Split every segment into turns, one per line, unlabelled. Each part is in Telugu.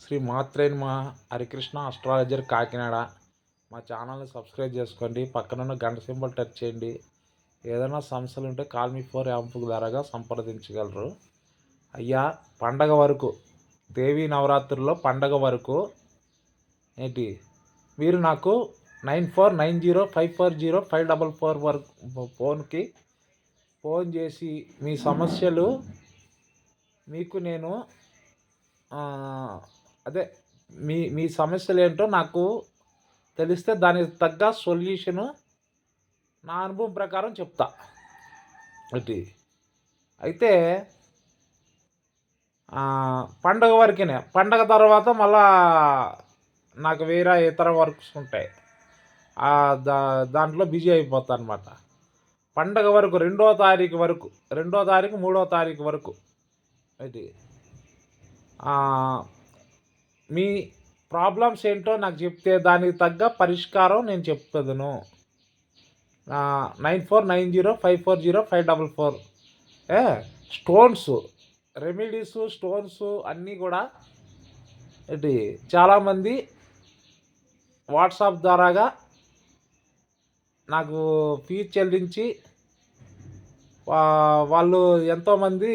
శ్రీ మాత్రే నమః. హరికృష్ణ అస్ట్రాలజర్ కాకినాడ. మా ఛానల్ని సబ్స్క్రైబ్ చేసుకోండి. పక్కనున్న గంట సింబల్ టచ్ చేయండి. ఏదైనా సమస్యలు ఉంటే కాల్ మీ ఫోర్ యాప్ ద్వారాగా సంప్రదించగలరు. అయ్యా, పండగ వరకు, దేవీ నవరాత్రుల్లో పండగ వరకు ఏంటి మీరు నాకు 9490540544 వరకు ఫోన్కి ఫోన్ చేసి మీ సమస్యలు మీకు నేను అదే మీ మీ సమస్యలు ఏంటో నాకు తెలిస్తే దానికి తగ్గ సొల్యూషను నా అనుభవం ప్రకారం చెప్తా. అది అయితే పండగ వరకేనే. పండగ తర్వాత మళ్ళా నాకు వేరే ఇతర వర్క్స్ ఉంటాయి. దాంట్లో బిజీ అయిపోతా అనమాట. పండగ వరకు 2వ తారీఖు వరకు, 2వ తారీఖు 3వ తారీఖు వరకు అది మీ ప్రాబ్లమ్స్ ఏంటో నాకు చెప్తే దానికి తగ్గ పరిష్కారం నేను చెప్తాను. 9490540544 స్టోన్స్ రెమెడీస్, స్టోన్స్ అన్నీ కూడా ఇది చాలామంది వాట్సాప్ ద్వారాగా నాకు ఫీజు చెల్లించి వాళ్ళు ఎంతోమంది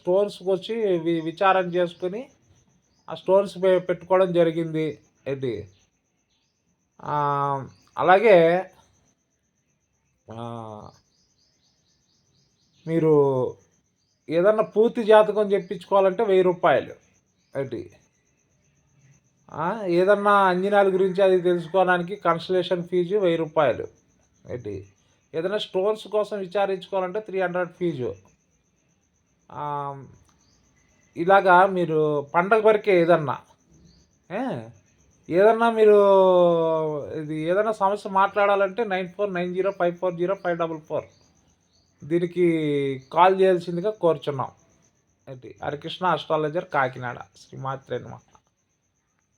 స్టోన్స్కి వచ్చి విచారణ చేసుకుని ఆ స్టోన్స్ పెట్టుకోవడం జరిగింది. ఏంటి అలాగే మీరు ఏదన్నా పూర్తి జాతకం చెప్పించుకోవాలంటే 1000 రూపాయలు. ఏంటి ఏదన్నా అంజనాల గురించి అది తెలుసుకోవడానికి కన్సల్టేషన్ ఫీజు 1000 రూపాయలు. ఏంటి ఏదైనా స్టోన్స్ కోసం విచారించుకోవాలంటే 300 ఫీజు. ఇలాగా మీరు పండగ వరకే ఏదన్నా మీరు ఇది ఏదైనా సమస్య మాట్లాడాలంటే 9490540544 దీనికి కాల్ చేయాల్సిందిగా కోరుచున్నాం. ఏంటి హరికృష్ణ అస్ట్రాలజర్ కాకినాడ. శ్రీమాత్రే నమః.